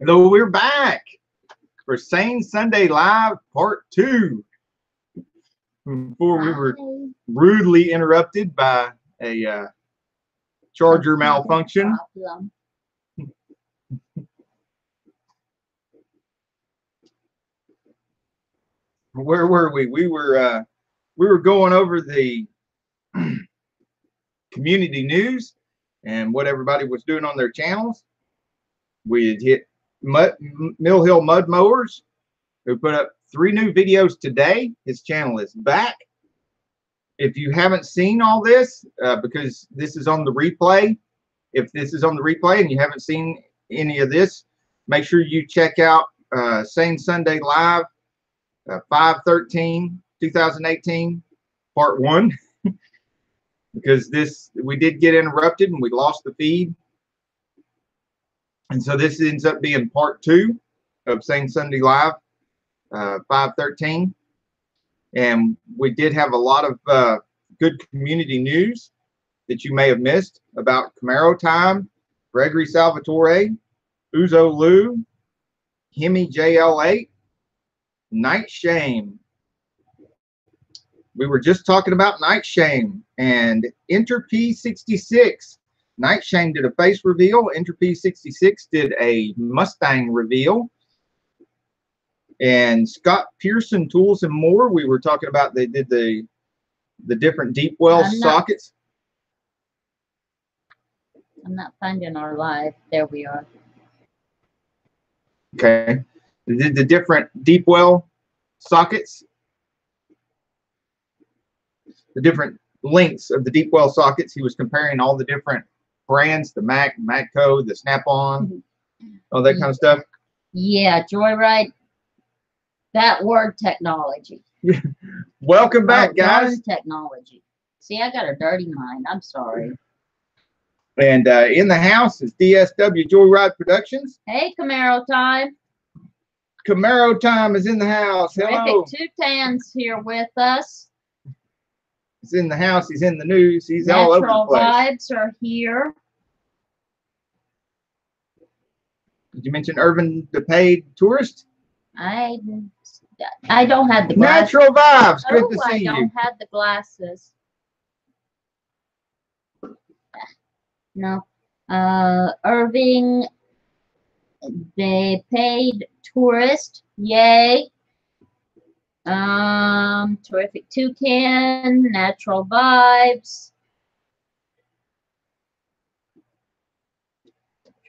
Hello, we're back for Sane Sunday Live Part 2. Before we were rudely interrupted by a charger malfunction. Where were we? We were going over the community news and what everybody was doing on their channels. We had hit Mill Hill Mud Mowers, who put up 3 new videos today. His channel is back. If you haven't seen all this, because this is on the replay, if this is on the replay and you haven't seen any of this, make sure you check out Sane Sunday Live 5/13/2018 Part 1. Because we did get interrupted and we lost the feed. And so this ends up being Part 2 of Sane Sunday Live 5/13. And we did have a lot of good community news that you may have missed about Camaro Time, Gregory Salvatore, Uzo Lou, Hemi JL8, Night Shame. We were just talking about Night Shame and Enter P66. Night Shame did a face reveal. Enter P66 did a Mustang reveal. And Scott Pearson Tools and More, we were talking about, they did the different deep well sockets. I'm not finding our live. There we are. Okay. They did the different deep well sockets. The different lengths of the deep well sockets. He was comparing all the different brands, the Mac, Matco, the Snap-on, all that kind of stuff. Yeah, Joyride. That word technology. Welcome back, guys. Technology. See, I got a dirty mind. I'm sorry. And in the house is DSW Joyride Productions. Hey, Camaro Time. Camaro Time is in the house. Hello. Terrific Two-Tans here with us. He's in the house. He's in the news. He's all over the place. Natural Vibes are here. Did you mention Irvin the Paid Tourist? I don't have the glasses. Natural Vibes. Good to see you. I don't have the glasses. No. Irving the Paid Tourist. Yay. Terrific Toucan, Natural Vibes,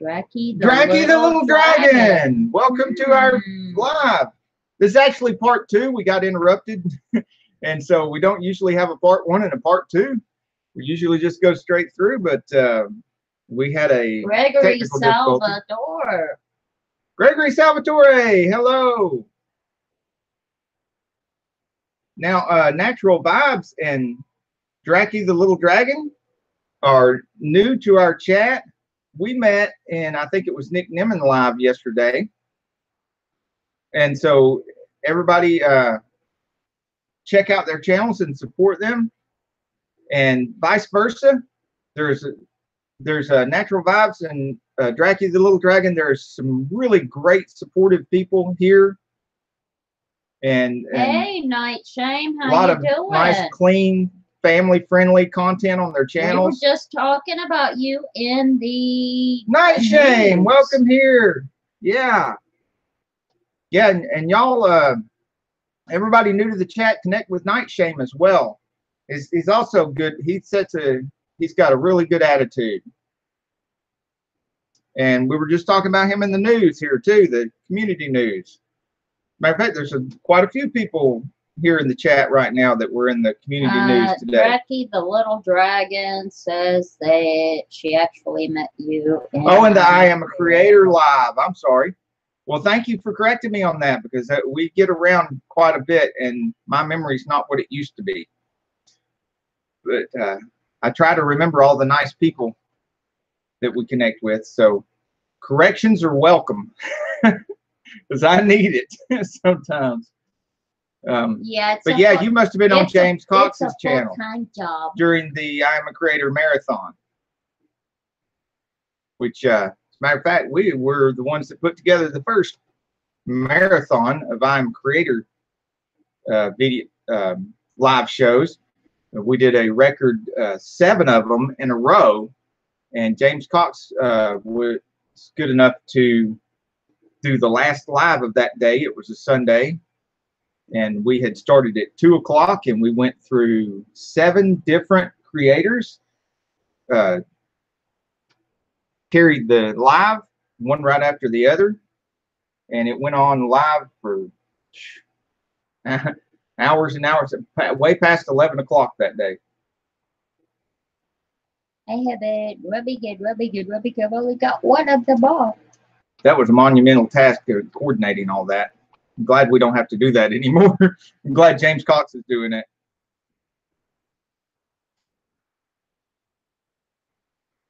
Dracky the Little Dragon. Welcome to our live. This is actually Part 2. We got interrupted, and so we don't usually have a Part 1 and a Part 2. We usually just go straight through, but we had a Gregory Salvatore. Gregory Salvatore, hello. Now, Natural Vibes and Dracky the Little Dragon are new to our chat. We met in, I think it was Nick Nimmin Live yesterday. And so everybody check out their channels and support them. And vice versa. There's Natural Vibes and Dracky the Little Dragon. There's some really great supportive people here. And hey, Night Shame, how you doing? A lot of nice, clean, family-friendly content on their channels. We were just talking about you in the Night Shame. Welcome here. Yeah, yeah, and y'all, everybody new to the chat, connect with Night Shame as well. He's also good. He's got a really good attitude. And we were just talking about him in the news here too, the community news. Matter of fact, there's quite a few people here in the chat right now that were in the community news today. Dracky the Little Dragon says that she actually met you. And the I Am a Creator Live. I'm sorry. Well, thank you for correcting me on that, because we get around quite a bit and my memory's not what it used to be. But I try to remember all the nice people that we connect with. So corrections are welcome. Because I need it sometimes. Yeah, but yeah, you must have been on James Cox's channel job during the I Am a Creator marathon, which Matter of fact, we were the ones that put together the first marathon of I'm Creator video live shows. We did a record 7 of them in a row, and James Cox was good enough to do the last live of that day. It was a Sunday, and we had started at 2 o'clock, and we went through 7 different creators, carried the live, one right after the other, and it went on live for hours and hours, way past 11 o'clock that day. I have it rubbing and rubbing and rubbing. I've only got one of them off. That was a monumental task of coordinating all that. I'm glad we don't have to do that anymore. I'm glad James Cox is doing it.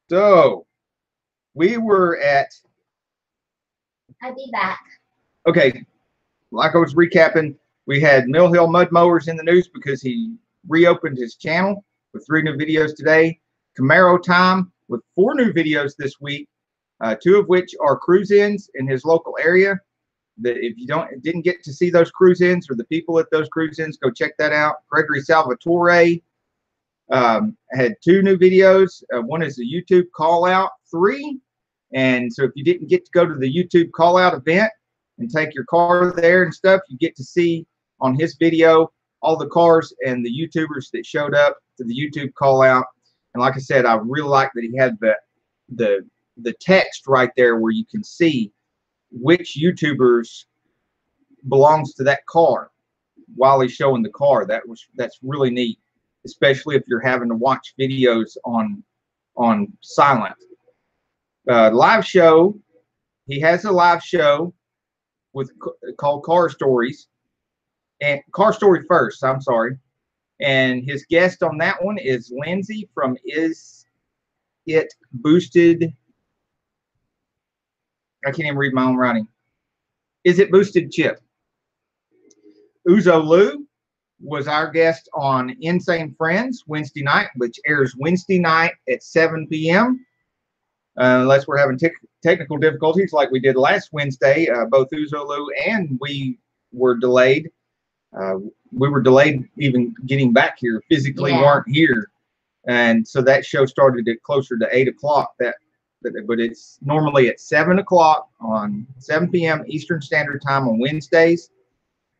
So we were at, I'll be back. okay, like I was recapping, we had Mill Hill Mud Mowers in the news because he reopened his channel with 3 new videos today. Camaro Time with 4 new videos this week, 2 of which are cruise-ins in his local area. That if you didn't get to see those cruise-ins or the people at those cruise-ins, go check that out. Gregory Salvatore had 2 new videos. One is a YouTube call-out 3. And so if you didn't get to go to the YouTube call-out event and take your car there and stuff, you get to see on his video all the cars and the YouTubers that showed up to the YouTube call-out. And like I said, I really like that he had the text right there where you can see which YouTubers belongs to that car while he's showing the car. That's really neat, especially if you're having to watch videos on silent. Live show. He has a live show called Car Stories, and Car Story First. I'm sorry. And his guest on that one is Lindsay from Is It Boosted? I can't even read my own writing. Is It Boosted Chip? Uzo Lou was our guest on Insanefriends Wednesday night, which airs Wednesday night at 7 p.m. Unless we're having technical difficulties like we did last Wednesday. Both Uzo Lou and we were delayed. We were delayed even getting back here. Physically weren't here. And so that show started at closer to 8 o'clock. But it's normally at 7 o'clock on 7 p.m. Eastern Standard Time on Wednesdays.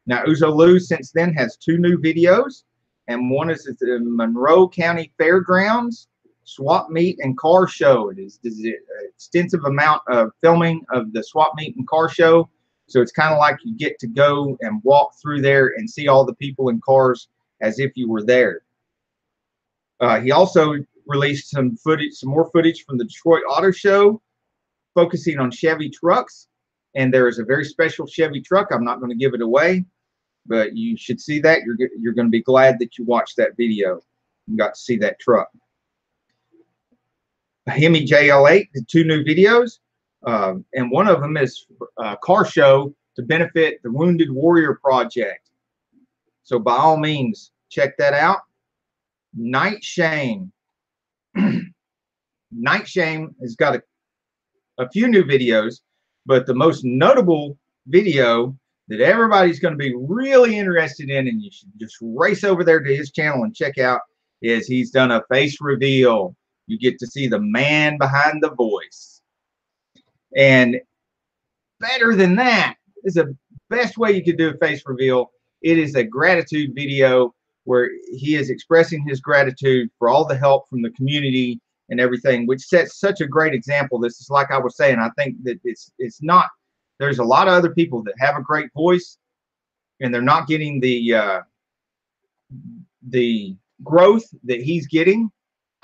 Now, Uzo Lou since then has 2 new videos, and one is at the Monroe County Fairgrounds Swap Meet and Car Show. It is an extensive amount of filming of the Swap Meet and Car Show. So it's kind of like you get to go and walk through there and see all the people in cars as if you were there. He also released some more footage from the Detroit Auto Show, focusing on Chevy trucks. And there is a very special Chevy truck. I'm not going to give it away, but you should see that. You're going to be glad that you watched that video and got to see that truck. Hemi JL8 did 2 new videos, and one of them is a car show to benefit the Wounded Warrior Project. So by all means, check that out. Night Shame. Night Shame has got a few new videos, but the most notable video that everybody's going to be really interested in, and you should just race over there to his channel and check out, is he's done a face reveal. You get to see the man behind the voice. And better than that is the best way you could do a face reveal. It is a gratitude video where he is expressing his gratitude for all the help from the community and everything, which sets such a great example. This is like I was saying, I think that it's not, there's a lot of other people that have a great voice and they're not getting the growth that he's getting.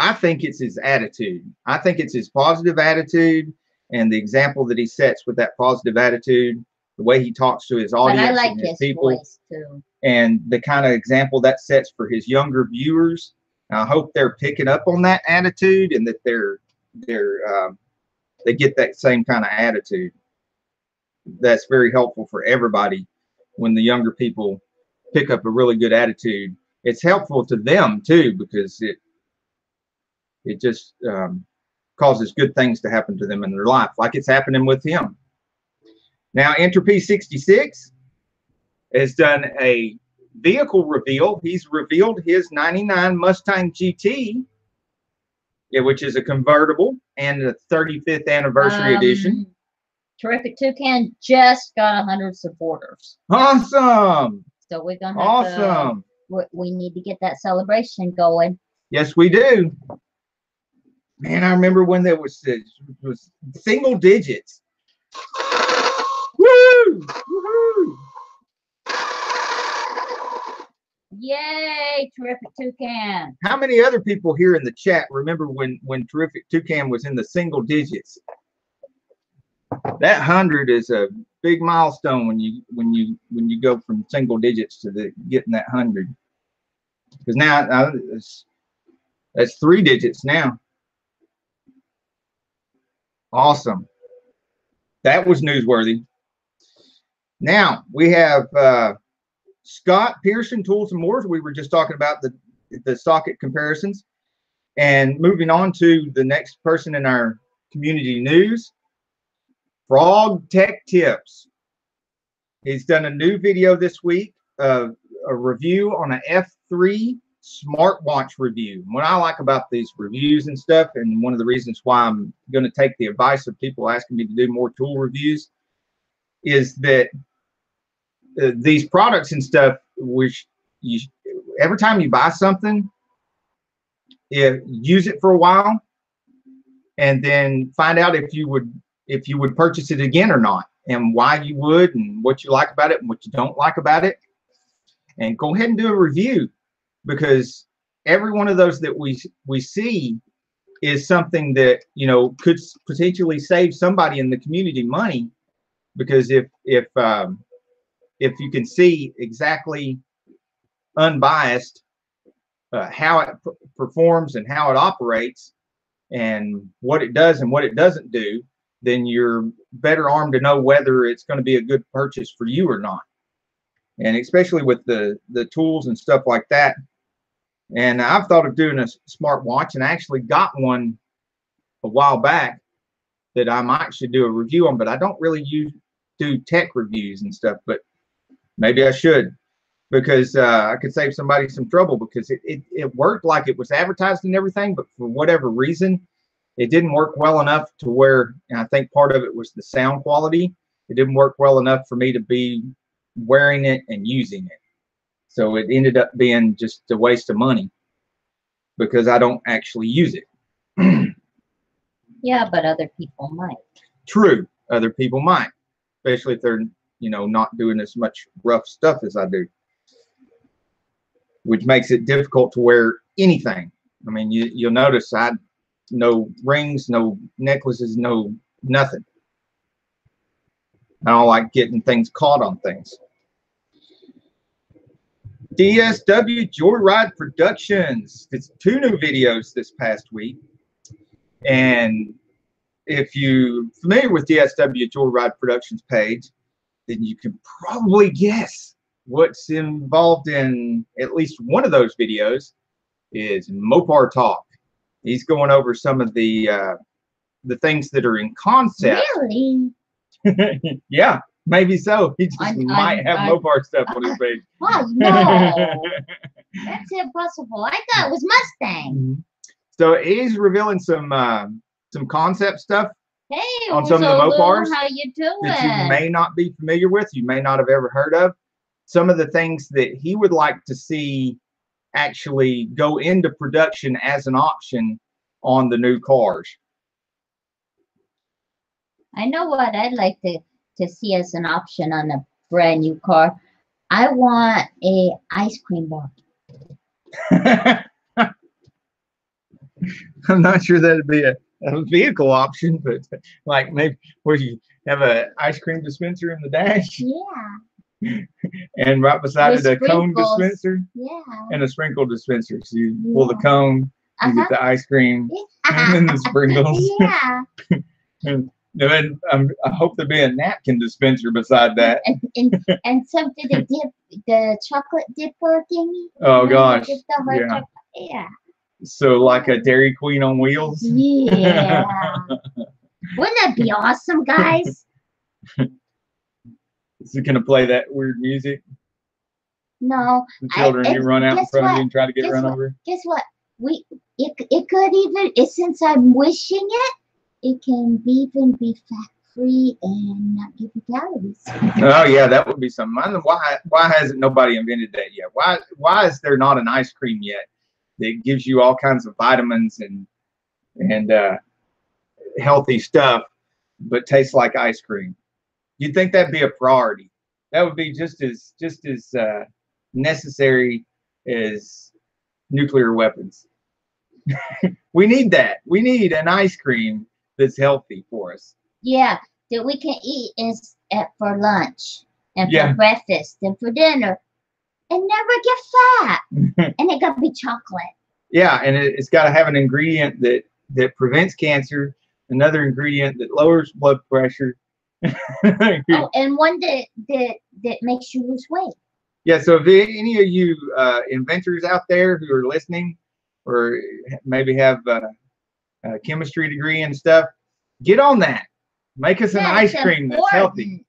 I think it's his attitude. I think it's his positive attitude and the example that he sets with that positive attitude, the way he talks to his audience, but I like and his his people, voice too. And the kind of example that sets for his younger viewers. I hope they're picking up on that attitude and that they get that same kind of attitude. That's very helpful for everybody when the younger people pick up a really good attitude. It's helpful to them too, because it just causes good things to happen to them in their life, like it's happening with him. Now, Entropy 66 has done a vehicle reveal. He's revealed his 99 Mustang GT, which is a convertible and a 35th anniversary edition. Terrific Toucan just got 100 supporters. Awesome. So we're gonna have we need to get that celebration going. Yes, we do. Man, I remember when there was single digits. Woo! Woohoo! Yay, Terrific Toucan. How many other people here in the chat remember when Terrific Toucan was in the single digits? That 100 is a big milestone when you go from single digits to getting that 100. Because now that's 3 digits now. Awesome. That was newsworthy. Now we have Scott Pearson, Tools and More. We were just talking about the socket comparisons, and moving on to the next person in our community news. Frog Tech Tips. He's done a new video this week of a review on an F3 smartwatch review. What I like about these reviews and stuff, and one of the reasons why I'm going to take the advice of people asking me to do more tool reviews, is that these products and stuff, which every time you buy something, use it for a while, and then find out if you would purchase it again or not, and why you would, and what you like about it and what you don't like about it, and go ahead and do a review, because every one of those that we see is something that, you know, could potentially save somebody in the community money, because if you can see exactly unbiased how it performs and how it operates and what it does and what it doesn't do, then you're better armed to know whether it's going to be a good purchase for you or not. And especially with the tools and stuff like that. And I've thought of doing a smart watch, and I actually got one a while back that I might should do a review on, but I don't really do tech reviews and stuff, but maybe I should, because I could save somebody some trouble, because it worked like it was advertised and everything, but for whatever reason, it didn't work well enough to where, and I think part of it was the sound quality. It didn't work well enough for me to be wearing it and using it. So it ended up being just a waste of money, because I don't actually use it. Yeah, but other people might. True, other people might, especially if they're, you know, not doing as much rough stuff as I do, which makes it difficult to wear anything. I mean, you'll notice no rings, no necklaces, no nothing. I don't like getting things caught on things. DSW Joyride Productions. It's 2 new videos this past week. And if you're familiar with DSW Joyride Productions page, then you can probably guess what's involved in at least one of those videos is Mopar Talk. He's going over some of the things that are in concept. Really? Yeah, maybe so. He just might have Mopar stuff on his page. Oh, no. That's impossible. I thought it was Mustang. So he's revealing some concept stuff. Hey, on some of the Mopars how you doing? that you may not be familiar with, you may not have ever heard of. Some of the things that he would like to see actually go into production as an option on the new cars. I know what I'd like to see as an option on a brand new car. I want a ice cream bar. I'm not sure that'd be a vehicle option, but like maybe where you have an ice cream dispenser in the dash. Yeah. And right beside it, a cone dispenser. Yeah. And a sprinkle dispenser. So you pull the cone, you get the ice cream, and then the sprinkles. Yeah. And then I hope there'd be a napkin dispenser beside that. And something to dip the chocolate dipper thingy. Oh gosh. Yeah. So like a Dairy Queen on wheels? Yeah. Wouldn't that be awesome, guys? Is it going to play that weird music? No. The children, you run out in front of you and try to get run over? Guess what? It could even, since I'm wishing it can even be fat-free and not give you calories. Oh, yeah, that would be something. Why hasn't nobody invented that yet? Why is there not an ice cream yet that gives you all kinds of vitamins and healthy stuff, but tastes like ice cream? You'd think that'd be a priority. That would be just as necessary as nuclear weapons. We need that. We need an ice cream that's healthy for us. Yeah, that we can eat for lunch and for breakfast and for dinner and never get fat. And it got to be chocolate. Yeah, and it's got to have an ingredient that prevents cancer, another ingredient that lowers blood pressure. Oh, and one that makes you lose weight. Yeah, so if any of you inventors out there who are listening, or maybe have a chemistry degree and stuff, get on that. Make us an ice cream that's healthy.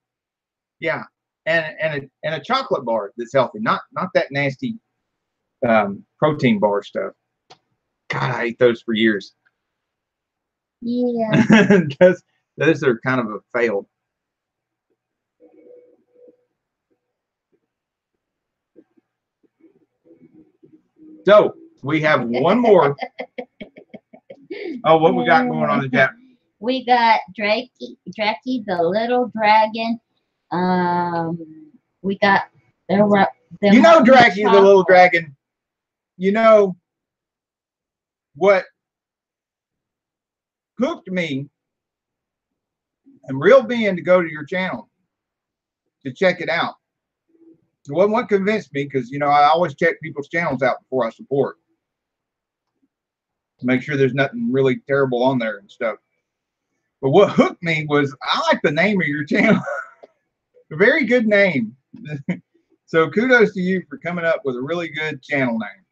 Yeah, and a chocolate bar that's healthy, not that nasty protein bar stuff. God, I ate those for years. Yeah. Those are kind of a fail. So we have one more. Oh, what we got going on in the chat? We got Drakey the little dragon. We got you know, Drakey the little dragon. You know what hooked me and reeled me in to go to your channel to check it out. It wasn't what convinced me, because you know I always check people's channels out before I support, to make sure there's nothing really terrible on there and stuff. But what hooked me was, I like the name of your channel. A very good name. So kudos to you for coming up with a really good channel name.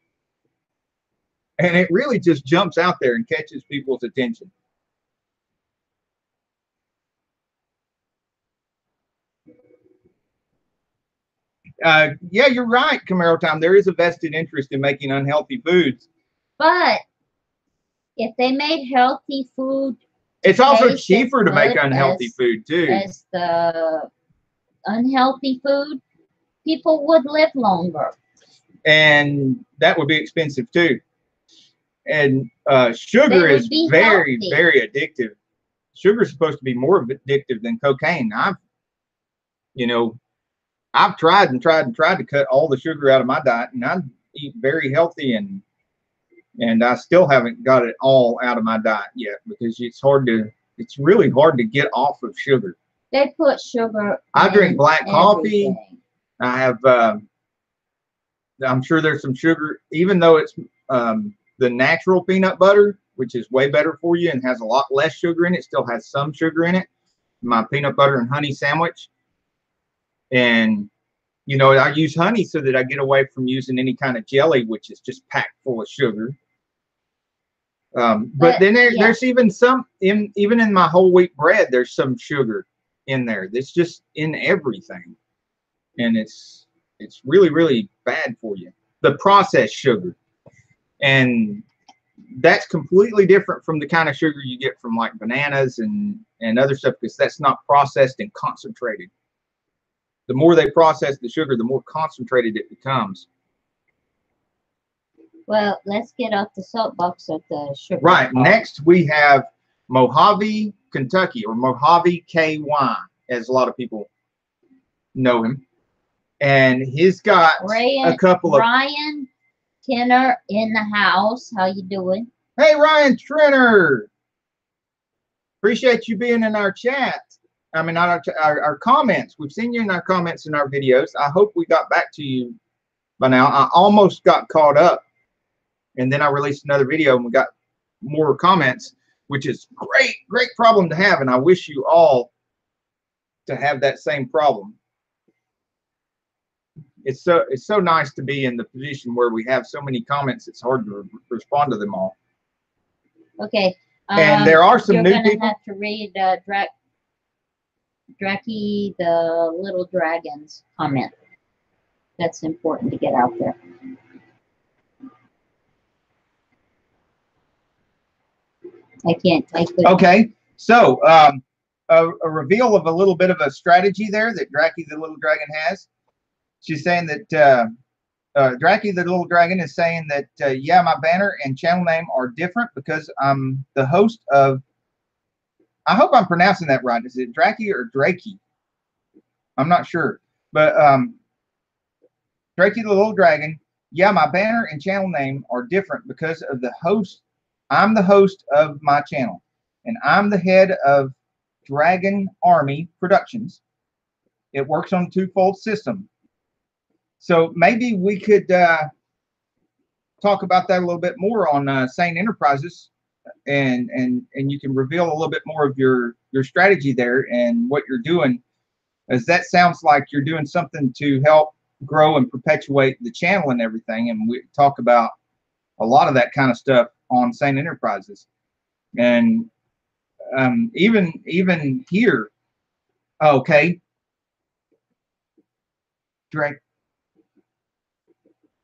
And it really just jumps out there and catches people's attention. Yeah, you're right, Camaro Time. There is a vested interest in making unhealthy foods. But if they made healthy food, it's also cheaper to make unhealthy food too. As the unhealthy food, people would live longer. And that would be expensive too. And sugar is very, very addictive. Sugar is supposed to be more addictive than cocaine. I've tried to cut all the sugar out of my diet, and I eat very healthy, and I still haven't got it all out of my diet yet, because it's really hard to get off of sugar. They put sugar. I drink black coffee. I have I'm sure there's some sugar, even though it's the natural peanut butter, which is way better for you and has a lot less sugar in it, still has some sugar in it. My peanut butter and honey sandwich. And, you know, I use honey so that I get away from using any kind of jelly, which is just packed full of sugar. But then there's even some, even in my whole wheat bread, there's some sugar in there. That's just in everything. And it's really, really bad for you. The processed sugar. And that's completely different from the kind of sugar you get from like bananas and other stuff, because that's not processed and concentrated. The more they process the sugar, the more concentrated it becomes. Well, let's get off the soapbox of the sugar. Right. Next, we have Mojave, Kentucky, or Mojave KY, as a lot of people know him. And he's got a couple of... Ryan Tenner in the house. How you doing? Hey, Ryan Trenner. Appreciate you being in our chat. I mean, not our comments. We've seen you in our comments in our videos. I hope we got back to you by now. I almost got caught up, and then I released another video and we got more comments, which is great problem to have. And I wish you all to have that same problem. it's so nice to be in the position where we have so many comments. It's hard to respond to them all. Okay. And there are some new people. You're gonna have to read Dracky the Little Dragon's comment. That's important to get out there. I couldn't. Okay, so a reveal of a little bit of a strategy there that Dracky the Little Dragon has. She's saying that Dracky the Little Dragon is saying that yeah, my banner and channel name are different because I'm the host of. I hope I'm pronouncing that right. Is it Dracky or Drakey? I'm not sure, but Dracky the Little Dragon. Yeah, my banner and channel name are different because of the host. I'm the host of my channel, and I'm the head of Dragon Army Productions. It works on a twofold system. So maybe we could talk about that a little bit more on Sane Enterprises, and you can reveal a little bit more of your strategy there and what you're doing, as that sounds like you're doing something to help grow and perpetuate the channel and everything. And we talk about a lot of that kind of stuff on Sane Enterprises, and even here. Okay,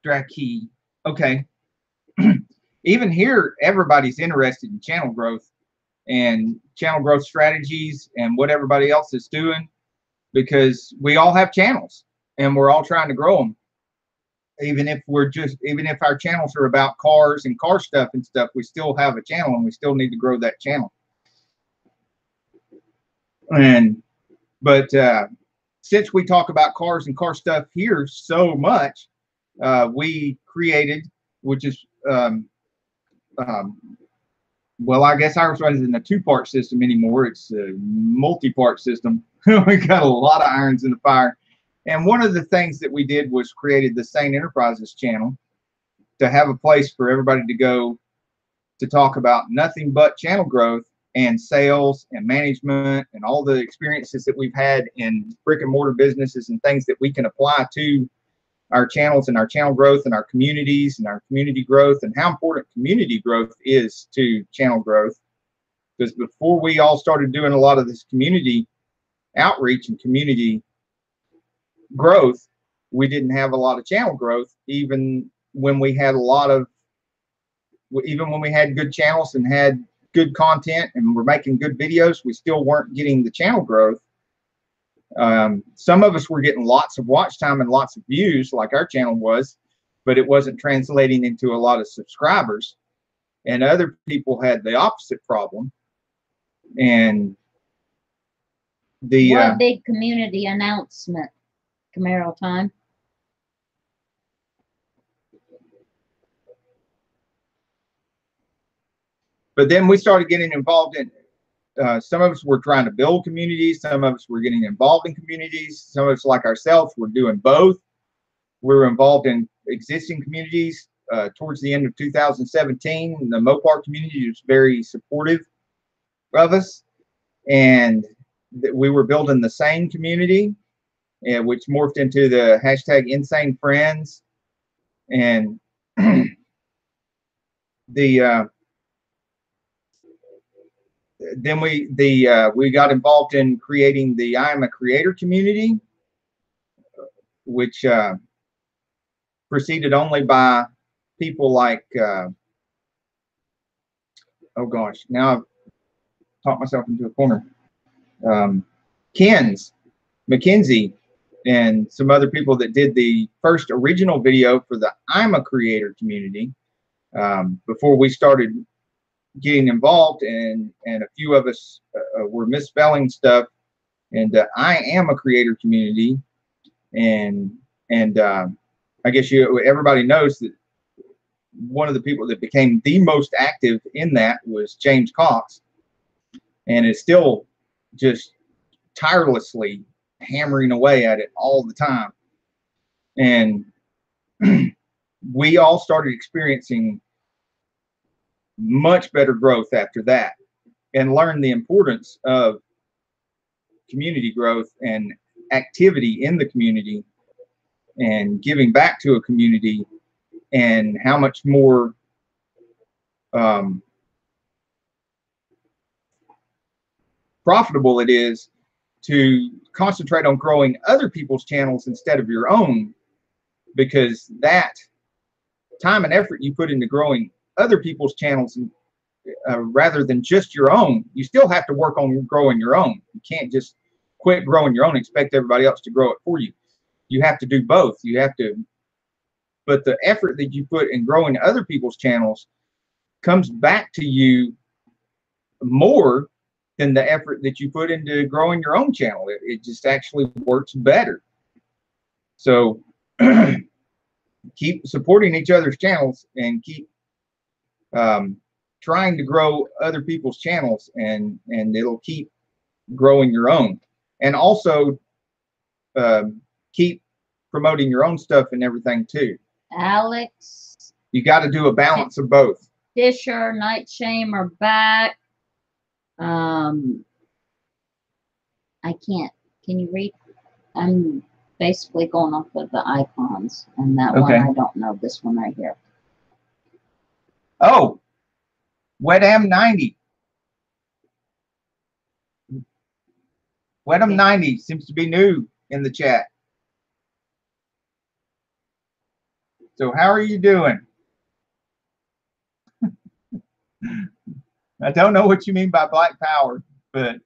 Dracky. Okay. Even here, everybody's interested in channel growth and channel growth strategies and what everybody else is doing, because we all have channels and we're all trying to grow them. Even if our channels are about cars and car stuff and stuff, we still have a channel and we still need to grow that channel. But since we talk about cars and car stuff here so much, we created, which is well, I guess ours runs in a two-part system anymore. It's a multi-part system. We got a lot of irons in the fire. And one of the things that we did was created the Sane Enterprises channel to have a place for everybody to go to talk about nothing but channel growth and sales and management and all the experiences that we've had in brick and mortar businesses and things that we can apply to our channels and our channel growth and our communities and our community growth, and how important community growth is to channel growth. Because before we all started doing a lot of this community outreach and community growth, we didn't have a lot of channel growth. Even when we had good channels and had good content and we're making good videos, we still weren't getting the channel growth. Some of us were getting lots of watch time and lots of views like our channel was, but it wasn't translating into a lot of subscribers. And other people had the opposite problem. And what big community announcement, Camaro time? But then we started getting involved in some of us were trying to build communities. Some of us were getting involved in communities. Some of us, like ourselves, were doing both. We were involved in existing communities. Towards the end of 2017, the Mopar community was very supportive of us. And we were building the Sane community, which morphed into the hashtag Insanefriends. And then we got involved in creating the I Am a Creator community, which preceded only by people like oh gosh, now I've talked myself into a corner. Ken's McKenzie and some other people that did the first original video for the I'm a Creator community before we started getting involved, and a few of us were misspelling stuff, and I Am a Creator community, and I guess everybody knows that one of the people that became the most active in that was James Cox, and is still just tirelessly hammering away at it all the time. And we all started experiencing much better growth after that, and learned the importance of community growth and activity in the community. and giving back to a community, and how much more profitable it is to concentrate on growing other people's channels instead of your own, because that time and effort you put into growing other people's channels rather than just your own, you still have to work on growing your own. You can't just quit growing your own and expect everybody else to grow it for you. You have to do both. You have to, but the effort that you put in growing other people's channels comes back to you more than the effort that you put into growing your own channel. It just actually works better. So keep supporting each other's channels and keep trying to grow other people's channels, and it'll keep growing your own. And also keep promoting your own stuff and everything too. Alex, you got to do a balance of both. Fisher, Night Shame are back. I can't. Can you read? I'm basically going off of the icons, and that one I don't know. This one right here. Oh, Wedam 90. Wedam 90 seems to be new in the chat. So how are you doing? I don't know what you mean by black power, but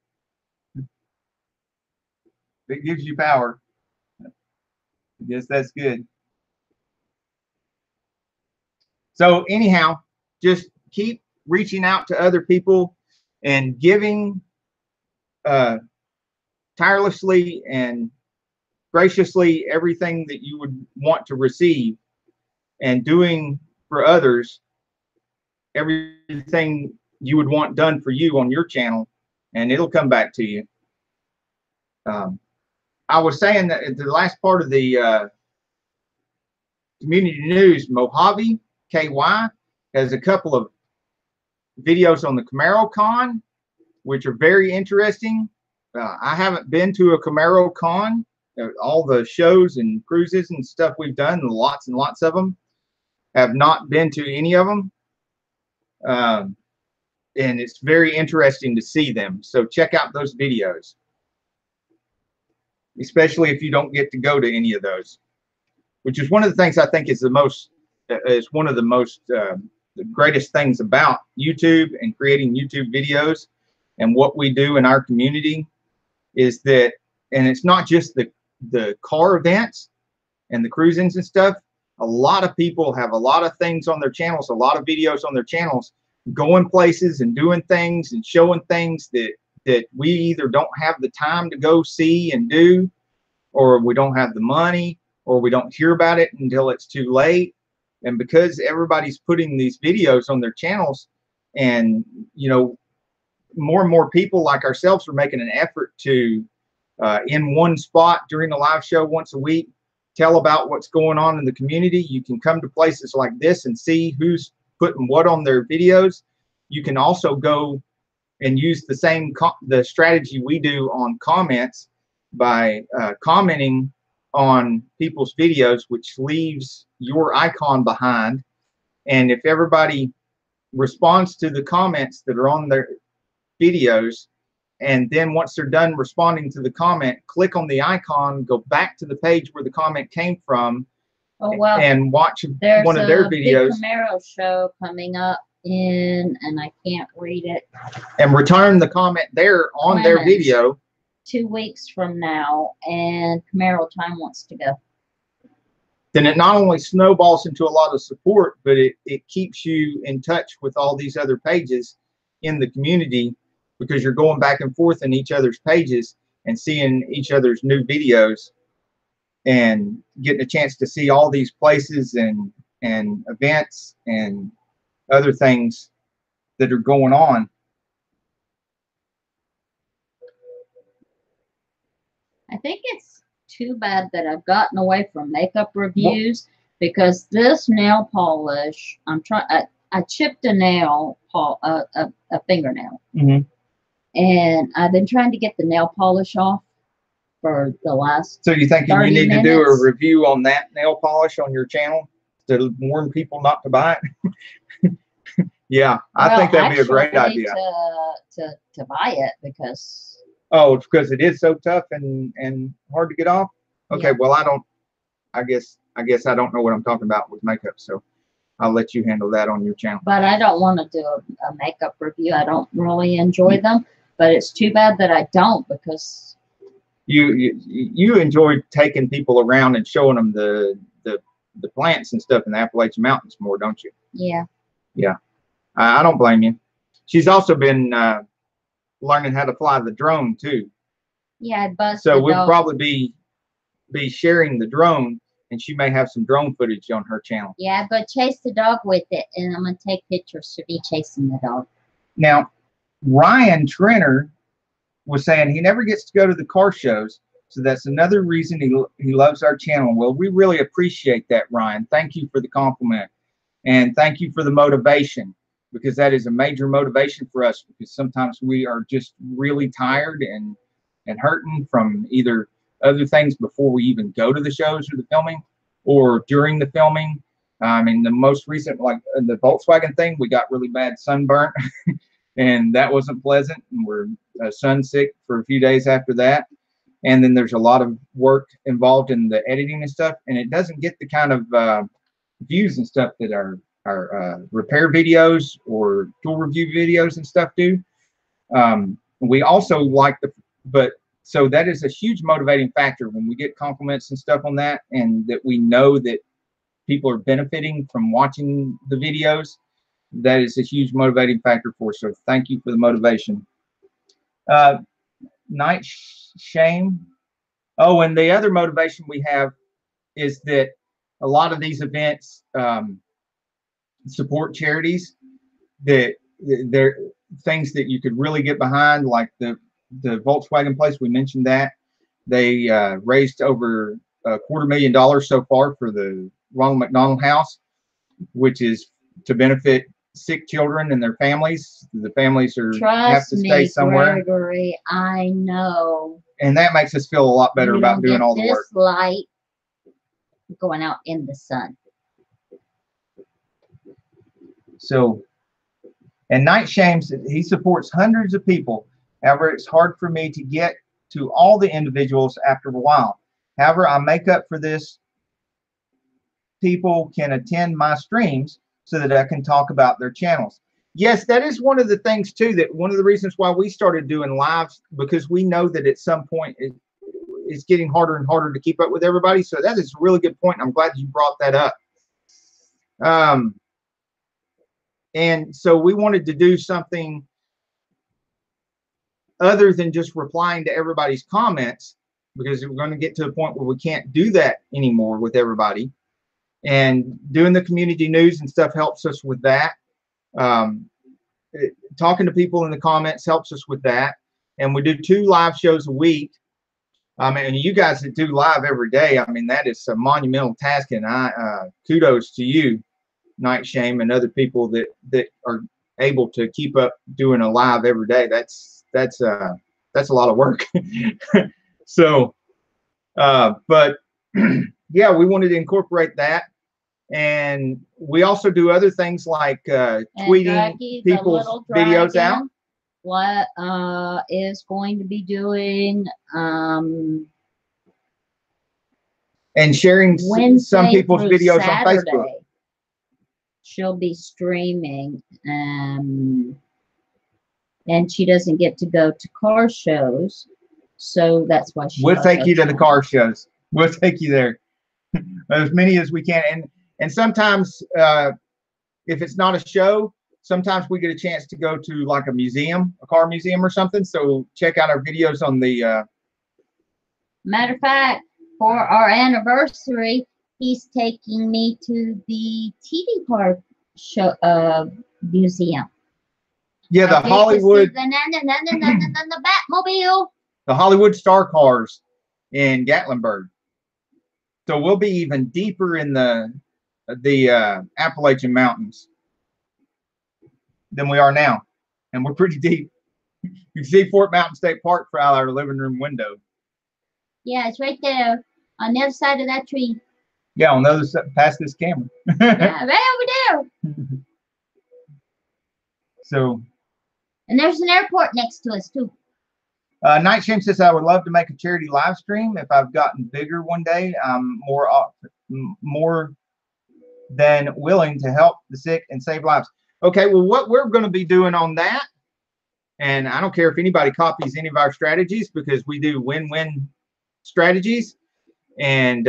it gives you power. I guess that's good. So anyhow, just keep reaching out to other people and giving tirelessly and graciously everything that you would want to receive, and doing for others everything you would want done for you on your channel, and it'll come back to you. I was saying that at the last part of the community news, Mojave KY has a couple of videos on the Camaro Con, which are very interesting. I haven't been to a Camaro Con. All the shows and cruises and stuff we've done, lots and lots of them, have not been to any of them. And it's very interesting to see them. So check out those videos, especially if you don't get to go to any of those, which is one of the things I think is the greatest things about YouTube and creating YouTube videos and what we do in our community is that, and it's not just the car events and the cruisings and stuff. A lot of people have a lot of things on their channels, a lot of videos on their channels, going places and doing things and showing things that we either don't have the time to go see and do, or we don't have the money, or we don't hear about it until it's too late. And because everybody's putting these videos on their channels, and you know, more and more people like ourselves are making an effort to in one spot during a live show once a week, tell about what's going on in the community. You can come to places like this and see who's putting what on their videos. You can also go and use the same the strategy we do on comments by commenting on people's videos, which leaves your icon behind. And if everybody responds to the comments that are on their videos, and then once they're done responding to the comment, click on the icon, go back to the page where the comment came from, and watch one of their videos. There's a Camaro show coming up in, and I can't read it. And return the comment there on their video. 2 weeks from now, and Camaro Time wants to go. Then it not only snowballs into a lot of support, but it keeps you in touch with all these other pages in the community, because you're going back and forth in each other's pages and seeing each other's new videos and getting a chance to see all these places and events and other things that are going on. I think it's too bad that I've gotten away from makeup reviews, because this nail polish, I chipped a nail, a fingernail. Mm-hmm. And I've been trying to get the nail polish off, for the last. So you think you need minutes. to do a review on that nail polish on your channel to warn people not to buy it? Yeah, I think that'd be a great idea. To buy it because. Oh, it's because it is so tough and hard to get off. Okay, yeah. Well, I guess I don't know what I'm talking about with makeup, so I'll let you handle that on your channel. But I don't want to do a makeup review. I don't really enjoy them, but it's too bad that I don't, because you enjoy taking people around and showing them the plants and stuff in the Appalachian Mountains more, don't you? Yeah. Yeah. I don't blame you. She's also been learning how to fly the drone too. Yeah, I buzzed. So we'll probably be sharing the drone, and she may have some drone footage on her channel. Yeah, but chase the dog with it, and I'm gonna take pictures to be chasing the dog. Now, Ryan Trenner was saying he never gets to go to the car shows, so that's another reason he loves our channel. Well, we really appreciate that, Ryan. Thank you for the compliment, and thank you for the motivation, because that is a major motivation for us, because sometimes we are just really tired and hurting from either other things before we even go to the shows or the filming, or during the filming. In the most recent, like the Volkswagen thing, we got really bad sunburn and that wasn't pleasant, and we're sun sick for a few days after that. And then there's a lot of work involved in the editing and stuff, and it doesn't get the kind of views and stuff that our repair videos or tool review videos and stuff do. We also like so that is a huge motivating factor when we get compliments and stuff on that, and that we know that people are benefiting from watching the videos. That is a huge motivating factor for us. So thank you for the motivation. Night shame. Oh, and the other motivation we have is that a lot of these events support charities that they're things that you could really get behind, like the Volkswagen place. We mentioned that they raised over $250,000 so far for the Ronald McDonald House, which is to benefit sick children and their families. The families have to stay somewhere. Gregory, I know. And that makes us feel a lot better about doing all the work. This light going out in the sun. So, and Night Shames, he supports hundreds of people. However, it's hard for me to get to all the individuals after a while. However, I make up for this. People can attend my streams so that I can talk about their channels. Yes, that is one of the things too, that one of the reasons why we started doing lives, because we know that at some point it's getting harder and harder to keep up with everybody. So that is a really good point. I'm glad you brought that up. And so we wanted to do something other than just replying to everybody's comments, because we're going to get to a point where we can't do that anymore with everybody. And doing the community news and stuff helps us with that. Talking to people in the comments helps us with that. And we do 2 live shows a week. And you guys that do live every day, I mean, that is a monumental task. And kudos to you, Night Shame, and other people that are able to keep up doing a live every day. That's a lot of work. So, but yeah, we wanted to incorporate that. And we also do other things like tweeting people's videos out. What is going to be doing and sharing some people's videos Saturday, on Facebook. She'll be streaming, and she doesn't get to go to car shows, so that's why we'll take you to the car shows. We'll take you there as many as we can. And sometimes if it's not a show, sometimes we get a chance to go to like a museum, a car museum or something. So check out our videos on the matter of fact, for our anniversary, he's taking me to the TV car show museum. Yeah, the Hollywood the Batmobile. The Hollywood Star Cars in Gatlinburg. So we'll be even deeper in the Appalachian Mountains than we are now, and we're pretty deep. You can see Fort Mountain State Park from our living room window. Yeah, it's right there on the other side of that tree. Yeah, on the other side, past this camera. Yeah, right over there. So. And there's an airport next to us too. Night Shame says, I would love to make a charity live stream. If I've gotten bigger one day, I'm more than willing to help the sick and save lives. Okay, well, what we're going to be doing on that, and I don't care if anybody copies any of our strategies, because we do win-win strategies, and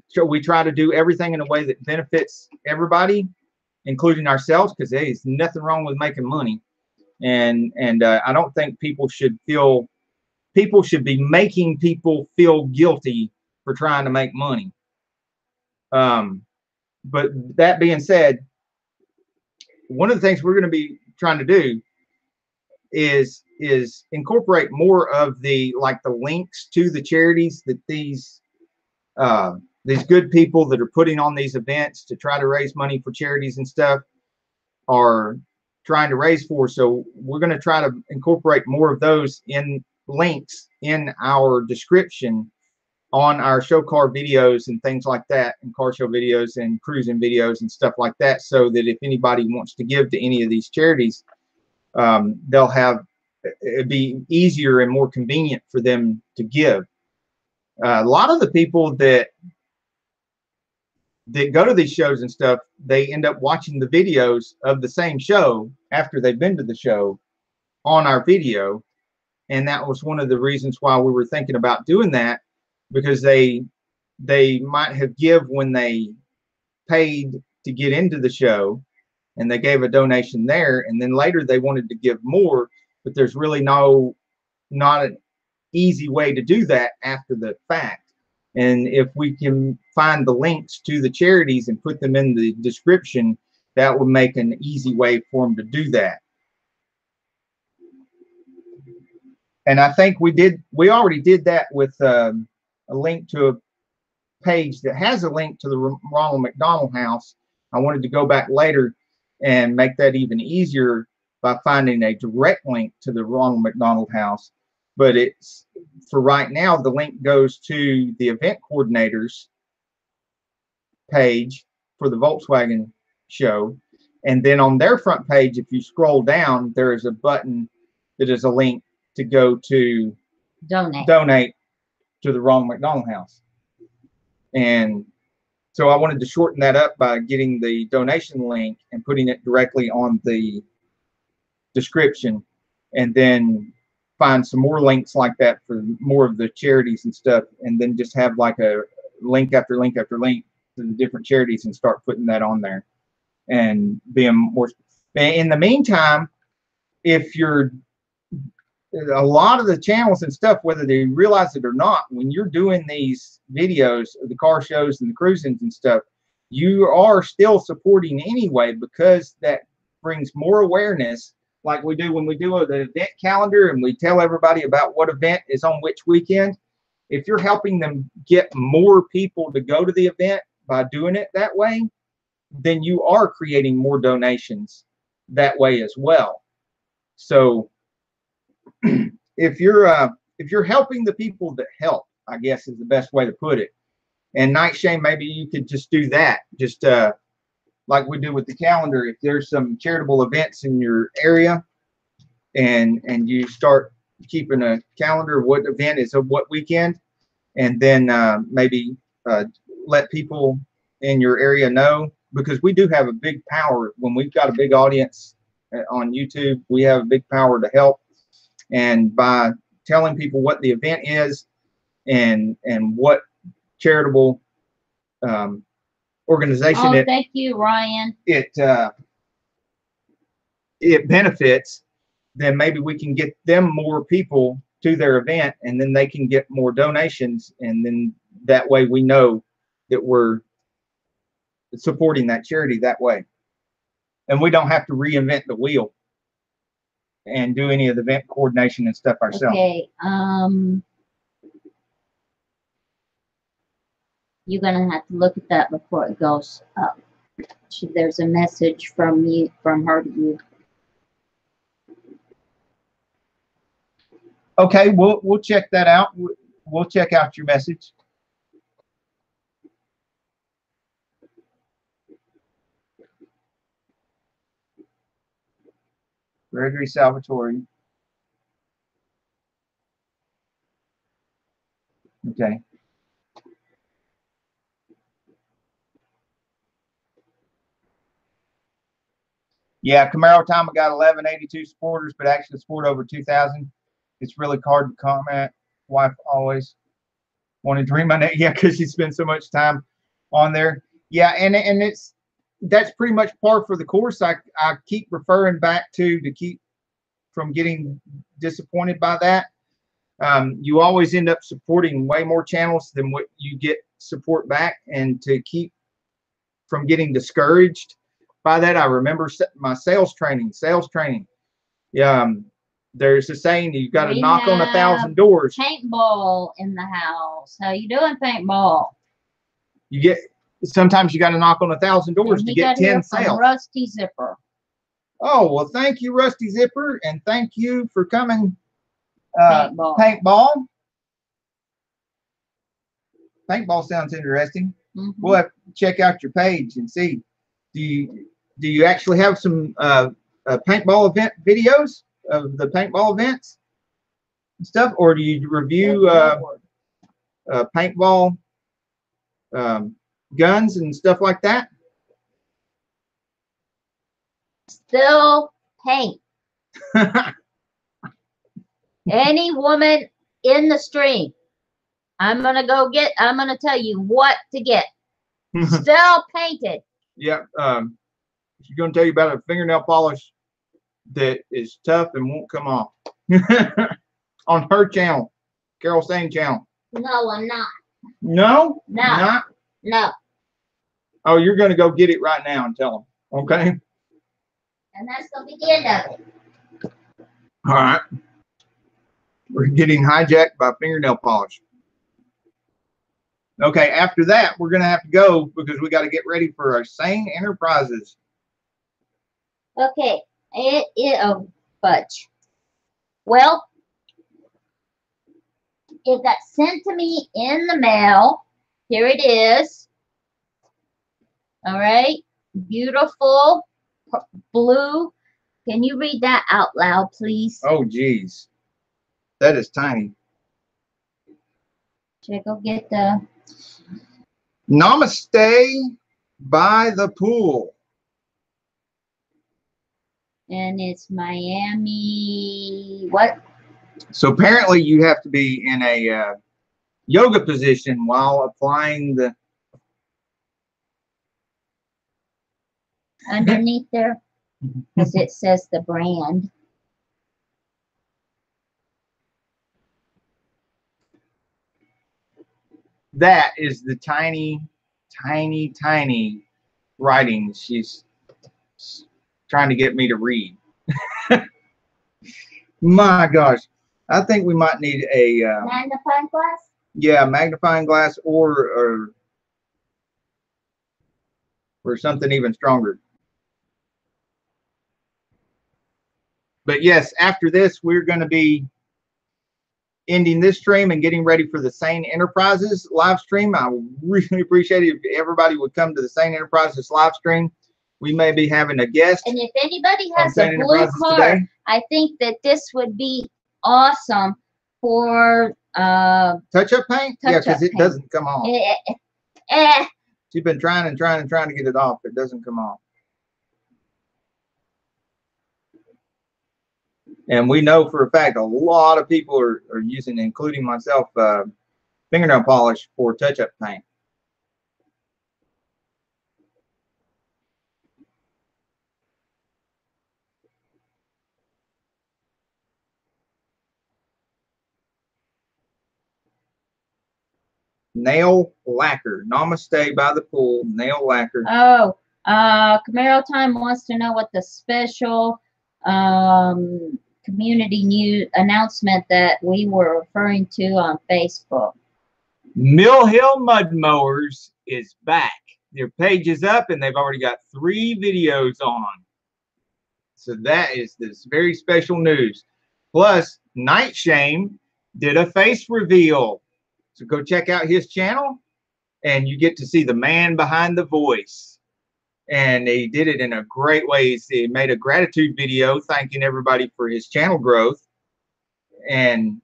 so we try to do everything in a way that benefits everybody, including ourselves, because there's nothing wrong with making money. And I don't think people should be making people feel guilty for trying to make money. But that being said, one of the things we're going to be trying to do is incorporate more of the links to the charities that these good people that are putting on these events to try to raise money for charities and stuff are trying to raise for. So we're going to try to incorporate more of those in links in our description on our show car videos and things like that, and car show videos and cruising videos and stuff like that, so that if anybody wants to give to any of these charities, they'll have, it'd be easier and more convenient for them to give. A lot of the people that go to these shows and stuff, they end up watching the videos of the same show after they've been to the show on our video. And that was one of the reasons why we were thinking about doing that, because they might have give when they paid to get into the show and they gave a donation there, and then later they wanted to give more, but there's really not an easy way to do that after the fact. And if we can find the links to the charities and put them in the description, that would make an easy way for them to do that. And I think we already did that with a link to a page that has a link to the Ronald McDonald House. I wanted to go back later and make that even easier by finding a direct link to the Ronald McDonald House. But it's, for right now, the link goes to the event coordinators page for the Volkswagen show. And then on their front page, if you scroll down, there is a button that is a link to go to donate to the Ronald McDonald House. And so I wanted to shorten that up by getting the donation link and putting it directly on the description, and then find some more links like that for more of the charities and stuff, and then just have like a link after link after link to the different charities and start putting that on there and being more. In the meantime, if you're a lot of the channels and stuff, whether they realize it or not, when you're doing these videos of the car shows and the cruisings and stuff, you are still supporting anyway, because that brings more awareness, like we do when we do the event calendar and we tell everybody about what event is on which weekend. If you're helping them get more people to go to the event by doing it that way, then you are creating more donations that way as well. So if you're helping the people that help, I guess is the best way to put it. And Night Shame, maybe you could just do that, just like we do with the calendar. If there's some charitable events in your area, and you start keeping a calendar of what event is of what weekend, and then maybe let people in your area know, because we do have a big power when we've got a big audience on YouTube. We have a big power to help. And by telling people what the event is and what charitable organization thank you, Ryan. It benefits, then maybe we can get them more people to their event, and then they can get more donations, and then that way we know that we're supporting that charity that way, and we don't have to reinvent the wheel and do any of the event coordination and stuff ourselves. Okay, you're gonna have to look at that before it goes up. There's a message from her to you. Okay, we'll check that out. we'll check out your message. Gregory Salvatore. Okay. Yeah, Camaro time I got 1182 supporters, but actually support over 2,000. It's really hard to comment. Wife always wanted to read my name. Yeah, because she spends so much time on there. Yeah, and that's pretty much par for the course. I keep referring back to keep from getting disappointed by that. You always end up supporting way more channels than what you get support back, and to keep from getting discouraged by that, I remember my sales training. Yeah, there's a saying, you got to knock on 1,000 doors. Paintball in the house. How you doing, paintball? Sometimes you got to knock on 1,000 doors to get 10 sales. Rusty Zipper. Oh, well, thank you, Rusty Zipper, and thank you for coming. Paintball. Paintball sounds interesting. We'll have to check out your page and see. Do you actually have some paintball event videos of the paintball events and stuff, or do you review paintball guns and stuff like that? Still paint. Any woman in the stream, I'm gonna tell you what to get. Still painted. Yeah. She's gonna tell you about a fingernail polish that is tough and won't come off. On her channel, Carol Sane channel. No, I'm not. No? No. Not? No. Oh, you're gonna go get it right now and tell them. Okay. And that's gonna be the end of it. All right. We're getting hijacked by fingernail polish. Okay, after that, we're going to have to go because we got to get ready for our Sane Enterprises. Okay, fudge. Well, it got sent to me in the mail. Here it is. All right, beautiful blue. Can you read that out loud, please? Oh, geez. That is tiny. Should I go get the... Namaste by the pool. And it's Miami... What? So apparently you have to be in a yoga position while applying the... Underneath there, because it says the brand. That is the tiny, tiny, tiny writing she's trying to get me to read. My gosh. I think we might need a... magnifying glass? Yeah, magnifying glass or something even stronger. But yes, after this, we're going to be ending this stream and getting ready for the Sane Enterprises live stream. I would really appreciate it if everybody would come to the Sane Enterprises live stream. We may be having a guest. And if anybody has a blue card, today, I think that this would be awesome for touch-up paint. Yeah, because it doesn't come off. She's been trying and trying and trying to get it off. It doesn't come off. And we know for a fact a lot of people are using, including myself, fingernail polish for touch-up paint. Nail lacquer. Namaste by the pool. Nail lacquer. Oh, Camaro Time wants to know what the special community news announcement that we were referring to on Facebook. Mill Hill Mud Mowers is back. Their page is up and they've already got 3 videos on. So that is this very special news. Plus, Night Shame did a face reveal So go check out his channel, and you get to see the man behind the voice. And he did it in a great way. He made a gratitude video thanking everybody for his channel growth. And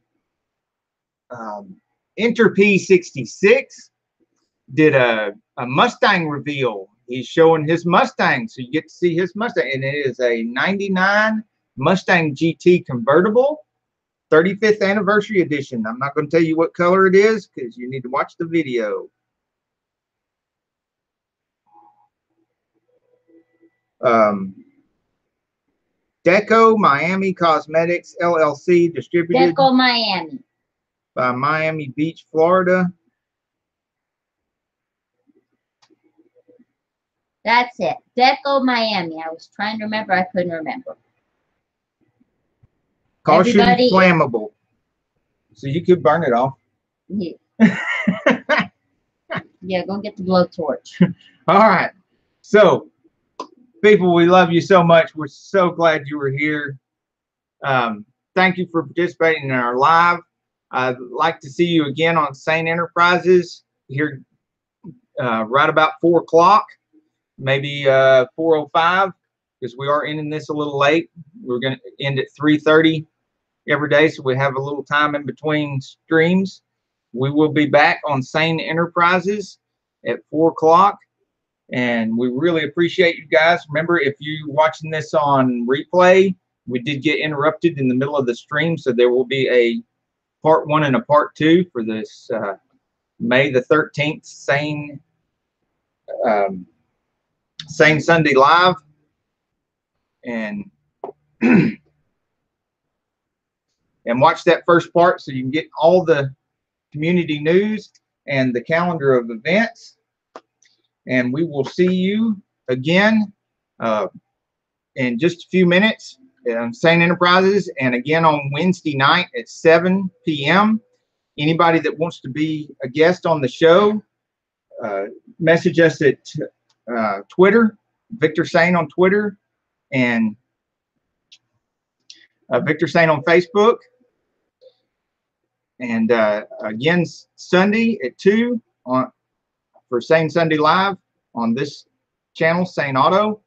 Enter P66 did a Mustang reveal. He's showing his Mustang, so you get to see his Mustang, and it is a 99 Mustang GT convertible, 35th anniversary edition. I'm not going to tell you what color it is because you need to watch the video. Deco Miami Cosmetics LLC, distributed Deco Miami by Miami Beach, Florida. That's it. Deco Miami. I was trying to remember. I couldn't remember. Caution Everybody, flammable. So you could burn it off. Yeah. Yeah, go get the blowtorch. All right. So, people, we love you so much. We're so glad you were here. Thank you for participating in our live. I'd like to see you again on Sane Enterprises here right about 4 o'clock, maybe 4:05, because we are ending this a little late. We're going to end at 3:30 every day, so we have a little time in between streams. We will be back on Sane Enterprises at 4 o'clock, and we really appreciate you guys. Remember, if you're watching this on replay, we did get interrupted in the middle of the stream, so there will be a part 1 and a part 2 for this May the 13th Sane Sunday Live. And and watch that first part so you can get all the community news and the calendar of events. And we will see you again in just a few minutes on Sane Enterprises, and again on Wednesday night at 7 p.m. Anybody that wants to be a guest on the show, message us at Twitter, Victor Sane on Twitter, and Victor Sane on Facebook. And again, Sunday at 2 for Sane Sunday Live on this channel, Saneauto,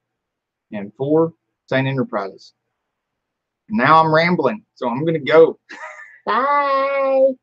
and 4 Sane Enterprises. Now I'm rambling, so I'm going to go. Bye.